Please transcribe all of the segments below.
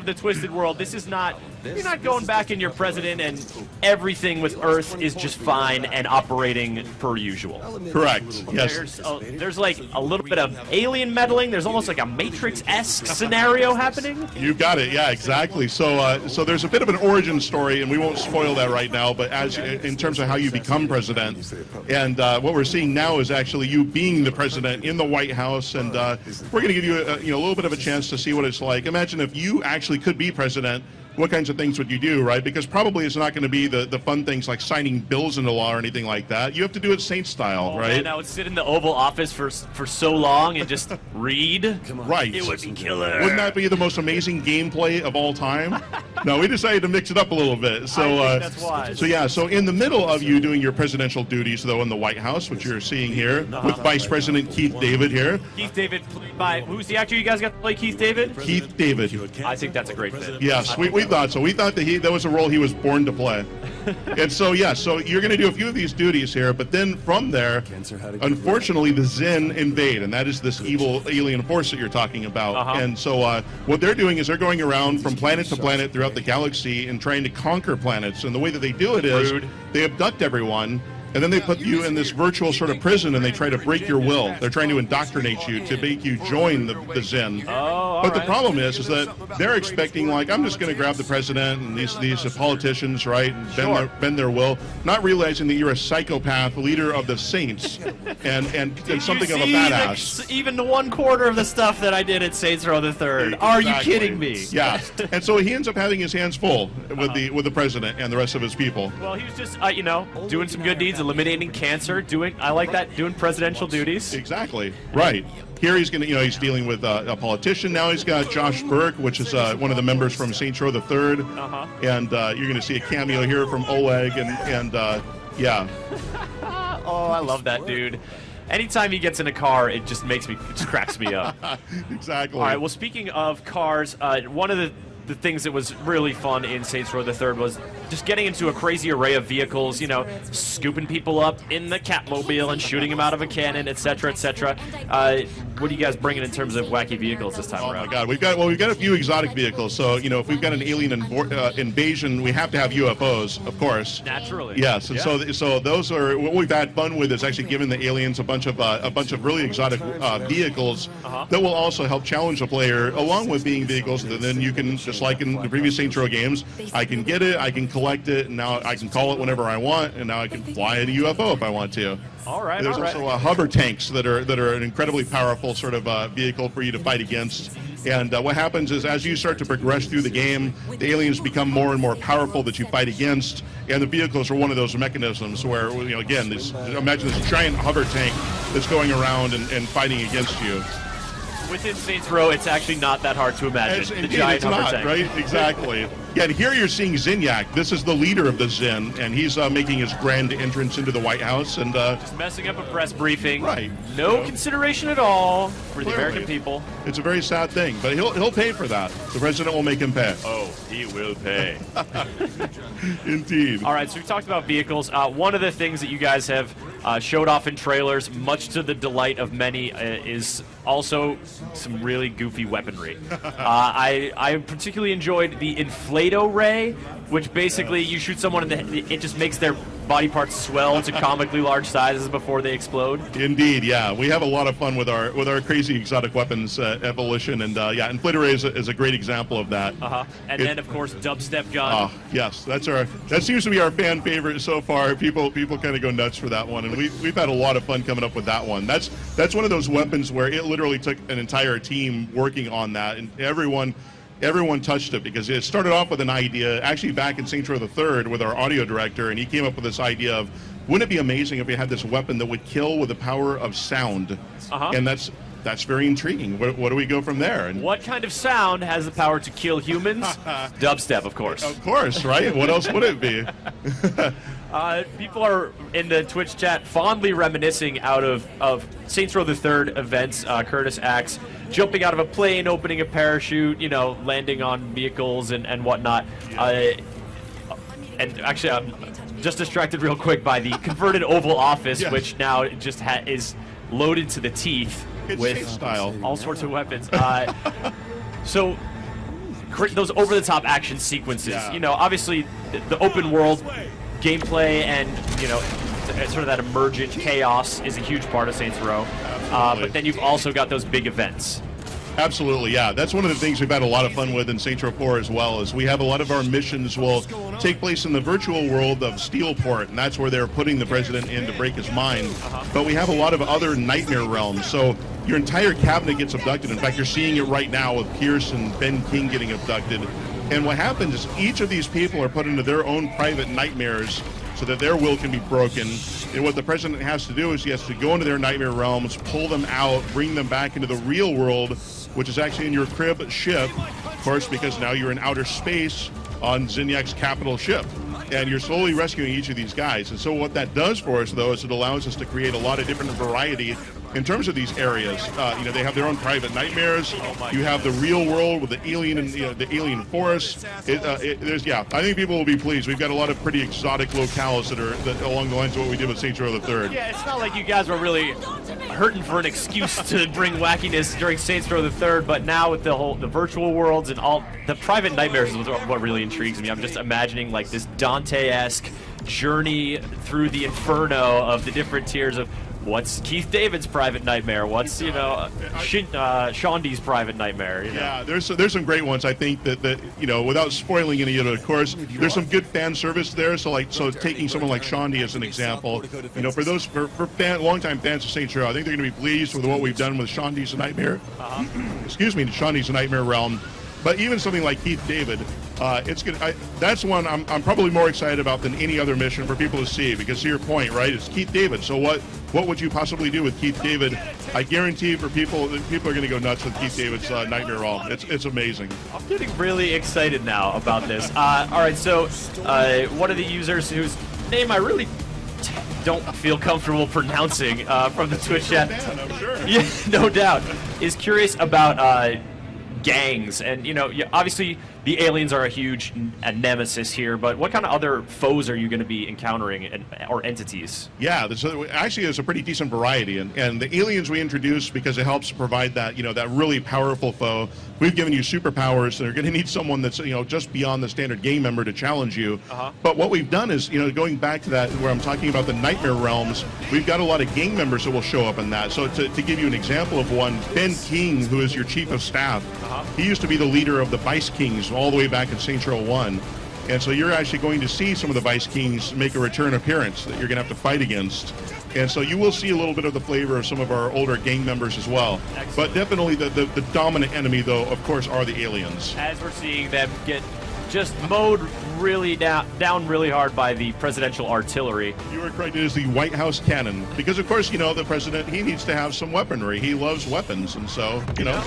the Twisted World, this is not, you're not going back in your president and everything with Earth is just fine and operating per usual. Correct, yes. There's like a little bit of alien meddling. There's almost like a Matrix-esque scenario happening. You got it, yeah, exactly. So so there's a bit of an origin story, and we won't spoil that right now, but in terms of how you become president. And what we're seeing now is actually you being the president in the White House, and we're going to give you a little bit of a chance to see what it's like. Imagine if you actually could be president. What kinds of things would you do, right? Because probably it's not going to be the fun things like signing bills into law or anything like that. You have to do it Saint style, right? Man, I would sit in the Oval Office for so long and just read. Right. It would be killer. Wouldn't that be the most amazing gameplay of all time? No, we decided to mix it up a little bit. So, I think that's wise. So yeah, so in the middle of you doing your presidential duties, though, in the White House, which you're seeing here, with Vice President Keith David here. Keith David, played by, who's the actor you guys got to play Keith David? Keith David. I think that's a great fit. Yes, we thought so. We thought that was a role he was born to play. And so, yeah, so you're going to do a few of these duties here, but then from there, unfortunately, the Zen invade, and that is this evil alien force that you're talking about. And so what they're doing is they're going around from planet to planet throughout the galaxy and trying to conquer planets. And the way that they do it is they abduct everyone, and then they put you in this virtual sort of prison, and they try to break your will. They're trying to indoctrinate you to make you join the Zen. But the problem is that they're expecting, like, I'm just going to grab the president and these politicians, right, and bend their will, not realizing that you're a psychopath leader of the Saints and something of a badass. Even the 1/4 of the stuff that I did at Saints Row the Third. Are you kidding me? Yeah. And so he ends up having his hands full with the president and the rest of his people. Well, he was just, doing some good deeds. Eliminating cancer, I like that, doing presidential duties. Exactly, right. Here he's going to, he's dealing with a politician. Now he's got Josh Burke, which is one of the members from Saints Row the Third. And you're going to see a cameo here from Oleg, and yeah. Oh, I love that dude. Anytime he gets in a car, it just cracks me up. Exactly. All right, well, speaking of cars, one of the things that was really fun in Saints Row the Third was just getting into a crazy array of vehicles, scooping people up in the Catmobile and shooting them out of a cannon, etc., etc. What are you guys bringing in terms of wacky vehicles this time around? Oh my God, we've got a few exotic vehicles. So if we've got an alien invasion, we have to have UFOs, of course. Naturally. Yes, and so those are what we've had fun with, is actually giving the aliens a bunch of really exotic vehicles that will also help challenge the player, along with being vehicles that then you can, just like in the previous Saints Row games, I can get it, I can collect it, and now I can call it whenever I want, and now I can fly in a UFO if I want to. All right. There's also hover tanks that are an incredibly powerful sort of vehicle for you to fight against. And what happens is, as you start to progress through the game, the aliens become more and more powerful that you fight against, and the vehicles are one of those mechanisms where, again, imagine this giant hover tank that's going around and fighting against you. Within Saints Row, it's actually not that hard to imagine. It's not, right? Exactly. Yeah, and here you're seeing Zinyak. This is the leader of the Zen, and he's making his grand entrance into the White House. And just messing up a press briefing. Right. No consideration at all for the American people. It's a very sad thing, but he'll pay for that. The president will make him pay. Oh, he will pay. Indeed. All right, so we talked about vehicles. One of the things that you guys have showed off in trailers, much to the delight of many, is also some really goofy weaponry. I particularly enjoyed the Inflato Ray, which basically you shoot someone and it just makes their body parts swell to comically large sizes before they explode. Indeed, yeah. We have a lot of fun with our crazy exotic weapons evolution, and yeah, Inflator Ray is a great example of that. And then, of course, Dubstep Gun. Yes, that seems to be our fan favorite so far. People kind of go nuts for that one, and we've had a lot of fun coming up with that one. That's one of those weapons where it literally took an entire team working on that, and everyone touched it, because it started off with an idea actually back in Saints Row the Third with our audio director, and he came up with this idea of, wouldn't it be amazing if we had this weapon that would kill with the power of sound? And that's very intriguing. Where do we go from there? And what kind of sound has the power to kill humans? Dubstep, of course. Of course, right? What else would it be? People are in the Twitch chat fondly reminiscing out of Saints Row the Third events. Curtis Axe jumping out of a plane, opening a parachute, landing on vehicles and whatnot. And actually, I'm just distracted real quick by the converted Oval Office, which now just is loaded to the teeth with style. all sorts of weapons. So those over-the-top action sequences. Yeah. You know, obviously the open world gameplay and, you know, sort of that emergent chaos is a huge part of Saints Row. But then you've also got those big events. Absolutely, yeah. That's one of the things we've had a lot of fun with in Saints Row 4 as well, is we have a lot of our missions will take place in the virtual world of Steelport, and that's where they're putting the president in to break his mind. But we have a lot of other nightmare realms, so your entire cabinet gets abducted. In fact, you're seeing it right now with Pierce and Ben King getting abducted. And what happens is each of these people are put into their own private nightmares so that their will can be broken. And what the president has to do is he has to go into their nightmare realms, pull them out, bring them back into the real world, which is actually in your crib ship, of course, because now you're in outer space on Zinyak's capital ship. And you're slowly rescuing each of these guys. And so what that does for us, though, is it allows us to create a lot of different variety in terms of these areas. You know, they have their own private nightmares. You have the real world with the alien and the alien forest. I think people will be pleased. We've got a lot of pretty exotic locales that are along the lines of what we did with Saints Row the Third. Yeah, it's not like you guys were really hurting for an excuse to bring wackiness during Saints Row the Third, but now with the virtual worlds and all the private nightmares is what really intrigues me. I'm just imagining like this Dante-esque journey through the inferno of the different tiers of what's Keith David's private nightmare, what's, you know, Shondi's private nightmare. You know? Yeah, there's some great ones. I think that you know, without spoiling any of it, of course, there's some good fan service there. So taking someone like Shondi as an example, you know, for longtime fans of Saints Row, I think they're going to be pleased with what we've done with Shondi's Nightmare. Excuse me, Shondi's Nightmare realm. But even something like Keith David, that's one I'm probably more excited about than any other mission for people to see, because to your point, right, it's Keith David. So what would you possibly do with Keith David? I guarantee for people are going to go nuts with Keith David's Nightmare Realm. It's amazing. I'm getting really excited now about this. All right, so one of the users whose name I really don't feel comfortable pronouncing from the Twitch chat, yeah, no doubt, is curious about gangs. And, you know, obviously the aliens are a huge nemesis here, but what kind of other foes are you going to be encountering, or entities? Yeah, actually there's a pretty decent variety, and the aliens we introduced because it helps provide that, you know, that really powerful foe. We've given you superpowers, so you're going to need someone that's, you know, just beyond the standard game member to challenge you. But what we've done is, you know, going back to that where I'm talking about the nightmare realms, we've got a lot of gang members that will show up in that. So to give you an example of one, Ben King, who is your chief of staff, he used to be the leader of the Vice Kings all the way back in Saints Row 1. And so you're actually going to see some of the Vice Kings make a return appearance that you're going to have to fight against. And so you will see a little bit of the flavor of some of our older gang members as well. Excellent. But definitely the dominant enemy, though, of course, are the aliens. As we're seeing them get just mowed really down really hard by the presidential artillery. You were correct. It is the White House cannon. Because, of course, you know, the president, he needs to have some weaponry. He loves weapons. And so, you know.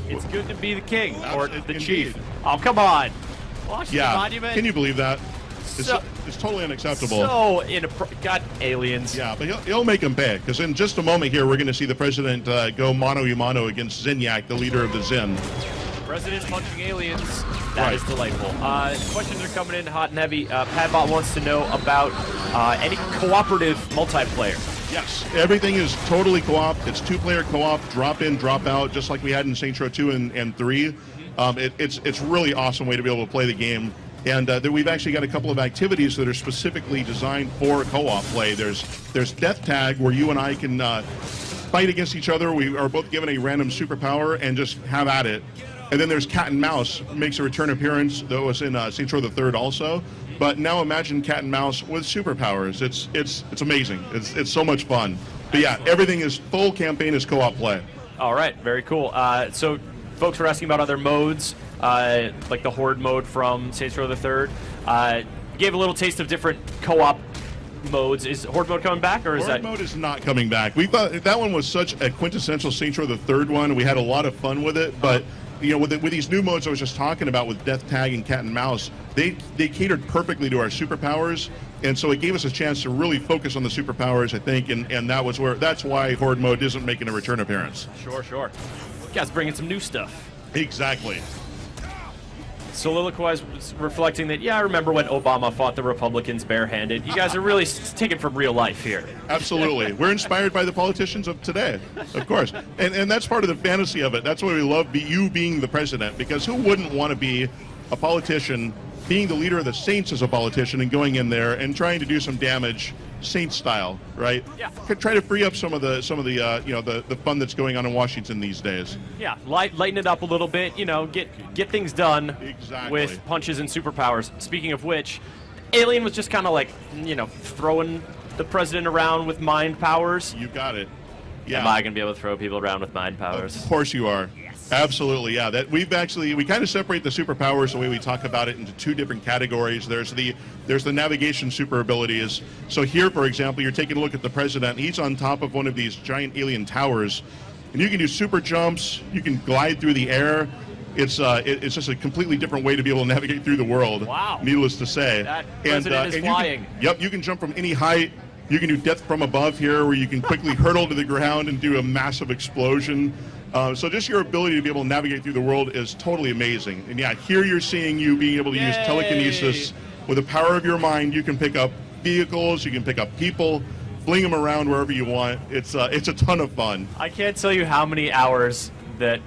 It's good to be the king, or the chief. Oh, come on. Washington Monument. Can you believe that? It's totally unacceptable. So got aliens. Yeah, but he'll make them pay, because in just a moment here, we're going to see the president go mano-a-mano against Zinyak, the leader of the Zin. President punching aliens. That is delightful. Questions are coming in hot and heavy. Padbot wants to know about any cooperative multiplayer. Yes, everything is totally co-op. It's two-player co-op, drop in, drop out, just like we had in Saints Row 2 and 3. It's really awesome way to be able to play the game. And we've actually got a couple of activities that are specifically designed for co-op play. There's Death Tag, where you and I can fight against each other. We are both given a random superpower and just have at it. And then there's Cat and Mouse, makes a return appearance, that was in Saints Row the Third also. But now imagine Cat and Mouse with superpowers. It's amazing. It's so much fun. But yeah, everything is full campaign is co-op play. All right, very cool. So folks were asking about other modes, like the Horde mode from Saints Row the Third. Gave a little taste of different co-op modes. Is Horde mode coming back, or is Horde mode is not coming back. We thought that one was such a quintessential Saints Row the Third one. We had a lot of fun with it, but you know, with these new modes I was just talking about with Death Tag and Cat and Mouse, they catered perfectly to our superpowers, and so it gave us a chance to really focus on the superpowers, I think, and that's why Horde mode isn't making a return appearance. Sure. You guys bringing some new stuff. Exactly. soliloquized, reflecting that, yeah, I remember when Obama fought the Republicans barehanded. You guys are really taking from real life here. Absolutely. We're inspired by the politicians of today, of course. And that's part of the fantasy of it. That's why we love you being the president, because who wouldn't want to be a politician, being the leader of the Saints as a politician and going in there and trying to do some damage, Saints style, right? Yeah. Try to free up some of the the fun that's going on in Washington these days. Yeah, lighten it up a little bit. You know, get things done with punches and superpowers. Speaking of which, Alien was just kind of like, you know, throwing the president around with mind powers. You got it. Yeah. Am I going to be able to throw people around with mind powers? Of course you are. Yes. Absolutely, yeah. That we kind of separate the superpowers the way we talk about it into two different categories. There's the navigation super abilities. So here, for example, you're taking a look at the president. He's on top of one of these giant alien towers, and you can do super jumps. You can glide through the air. It's just a completely different way to be able to navigate through the world. Wow. Needless to say. That president is flying. You can jump from any height. You can do death from above here, where you can quickly hurtle to the ground and do a massive explosion. So just your ability to be able to navigate through the world is totally amazing. And yeah, here you're seeing you being able to use telekinesis. With the power of your mind, you can pick up vehicles, you can pick up people, fling them around wherever you want. It's a ton of fun. I can't tell you how many hours that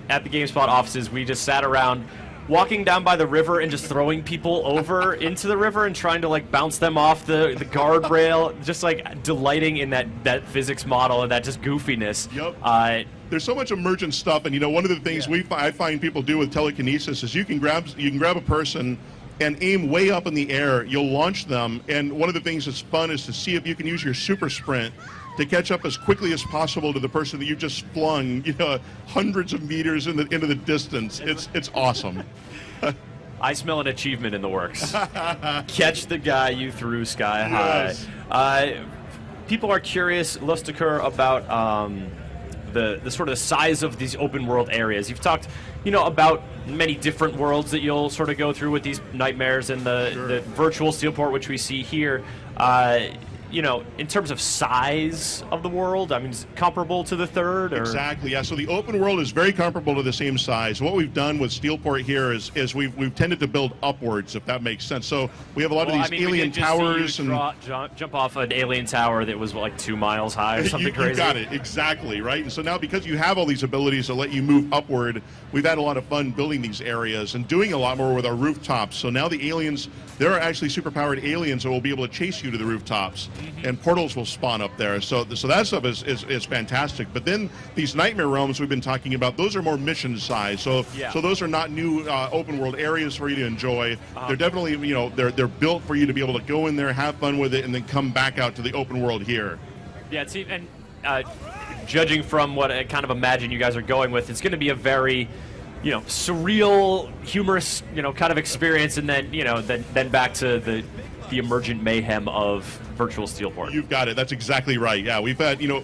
at the GameSpot offices we just sat around walking down by the river and just throwing people over into the river and trying to like bounce them off the guardrail, just like delighting in that physics model and that just goofiness. Yep. There's so much emergent stuff, and you know, one of the things I find people do with telekinesis is you can grab a person and aim way up in the air. You'll launch them, and one of the things that's fun is to see if you can use your super sprint to catch up as quickly as possible to the person that you just flung, you know, hundreds of meters into the distance. It's awesome. I smell an achievement in the works. Catch the guy you threw sky high. Yes. People are curious, Lustiker, about the sort of size of these open world areas. You've talked, you know, about many different worlds that you'll sort of go through with these nightmares and the virtual Steelport, which we see here. You know, in terms of size of the world, I mean, is it comparable to the third? Or? Exactly, yeah. So the open world is very comparable to the same size. What we've done with Steelport here is we've tended to build upwards, if that makes sense. So we have a lot of these alien towers. Jump off an alien tower that was like 2 miles high or something crazy. You got it, exactly, right? And so now because you have all these abilities to let you move upward, we've had a lot of fun building these areas and doing a lot more with our rooftops. So now the aliens, there are actually superpowered aliens that will be able to chase you to the rooftops. And portals will spawn up there. So that stuff is fantastic. But then these nightmare realms we've been talking about, those are more mission size. So those are not new open world areas for you to enjoy. They're definitely, you know, they're built for you to be able to go in there, have fun with it, and then come back out to the open world here. Yeah, see, and judging from what I kind of imagine you guys are going with, it's going to be a very, you know, surreal, humorous, you know, kind of experience, and then, you know, then back to the emergent mayhem of virtual Steelport. You've got it. That's exactly right. Yeah, we've had, you know,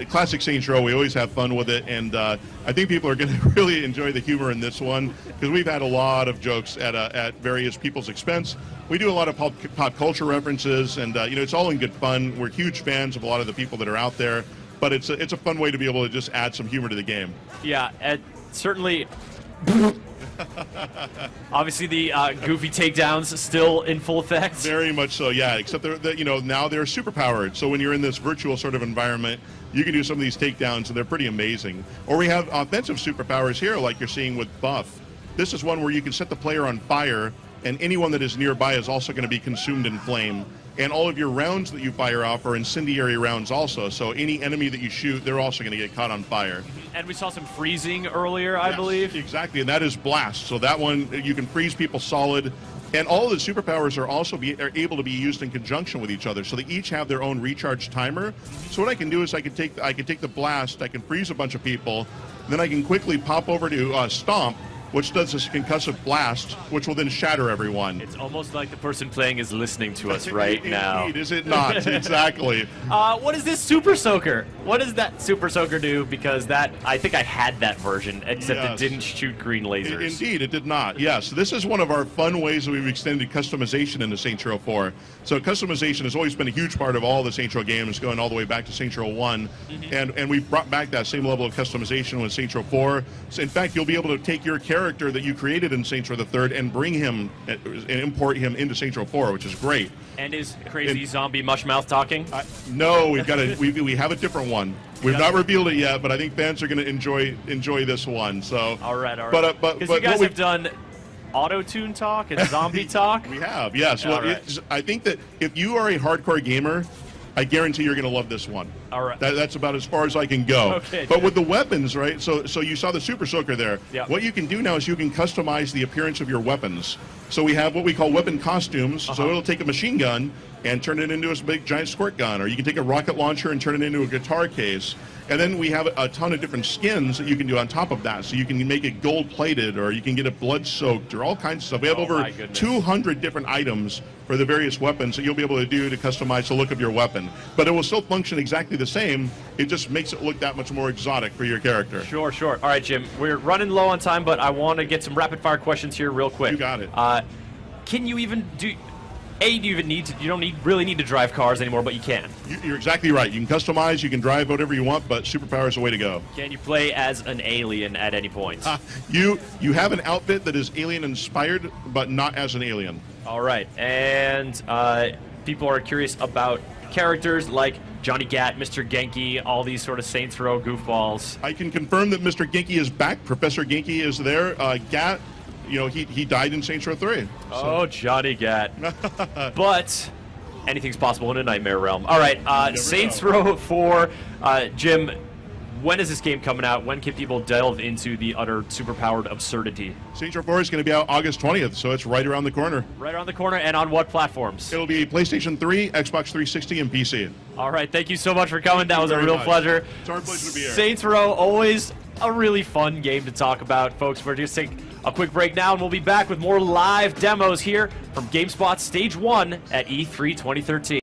classic Saints Row. We always have fun with it, and I think people are going to really enjoy the humor in this one because we've had a lot of jokes at various people's expense. We do a lot of pop culture references, and you know, it's all in good fun. We're huge fans of a lot of the people that are out there, but it's a fun way to be able to just add some humor to the game. Yeah, certainly. Obviously, the goofy takedowns still in full effect. Very much so, yeah. Except you know, now they're super powered. So when you're in this virtual sort of environment, you can do some of these takedowns, and they're pretty amazing. Or we have offensive superpowers here, like you're seeing with Buff. This is one where you can set the player on fire, and anyone that is nearby is also going to be consumed in flame. And all of your rounds that you fire off are incendiary rounds also. So any enemy that you shoot, they're also going to get caught on fire. And we saw some freezing earlier, I believe. Exactly, and that is blast. So that one, you can freeze people solid. And all of the superpowers are also are able to be used in conjunction with each other. So they each have their own recharge timer. So what I can do is I can take the blast, I can freeze a bunch of people, then I can quickly pop over to Stomp, which does this concussive blast, which will then shatter everyone. It's almost like the person playing is listening to us right now. Indeed, is it not? Exactly. What is this Super Soaker? What does that Super Soaker do? Because I think I had that version, except it didn't shoot green lasers. Indeed, it did not. Yes, this is one of our fun ways that we've extended customization into Saints Row 4. So customization has always been a huge part of all the Saints Row games, going all the way back to Saints Row 1. And we've brought back that same level of customization with Saints Row 4. So in fact, you'll be able to take your character character that you created in Saints Row the Third and bring him and import him into Saints Row 4, which is great. And is crazy zombie mushmouth talking? No, we've got we have a different one. We've not revealed it yet, but I think fans are going to enjoy this one. So all right. But you guys have done auto-tune talk and zombie talk. We have, yes. Well, right. I think that if you are a hardcore gamer, I guarantee you're going to love this one. All right. That's about as far as I can go. Okay, but with the weapons, right? So you saw the Super Soaker there. Yep. What you can do now is you can customize the appearance of your weapons. So we have what we call weapon costumes. So it'll take a machine gun and turn it into a big giant squirt gun, or you can take a rocket launcher and turn it into a guitar case. And then we have a ton of different skins that you can do on top of that. So you can make it gold-plated, or you can get it blood-soaked, or all kinds of stuff. We have over 200 different items for the various weapons that you'll be able to do to customize the look of your weapon. But it will still function exactly the same. It just makes it look that much more exotic for your character. Sure. All right, Jim. We're running low on time, but I want to get some rapid-fire questions here real quick. You got it. Can you even do... do you even need to? You don't really need to drive cars anymore, but you can. You're exactly right. You can customize, you can drive whatever you want, but superpower is the way to go. Can you play as an alien at any point? You have an outfit that is alien-inspired, but not as an alien. All right. And people are curious about characters like Johnny Gat, Mr. Genki, all these sort of Saints Row goofballs. I can confirm that Mr. Genki is back. Professor Genki is there. Gat... You know, he died in Saints Row 3. So. Oh, Johnny Gat. But anything's possible in a nightmare realm. All right, Saints Row 4. Jim, when is this game coming out? When can people delve into the utter superpowered absurdity? Saints Row 4 is going to be out August 20th, so it's right around the corner. Right around the corner, and on what platforms? It'll be PlayStation 3, Xbox 360, and PC. All right, thank you so much for coming. That was a real pleasure. It's our pleasure to be here. Saints Row, always a really fun game to talk about. Folks, we're just taking a quick break now, and we'll be back with more live demos here from GameSpot Stage 1 at E3 2013.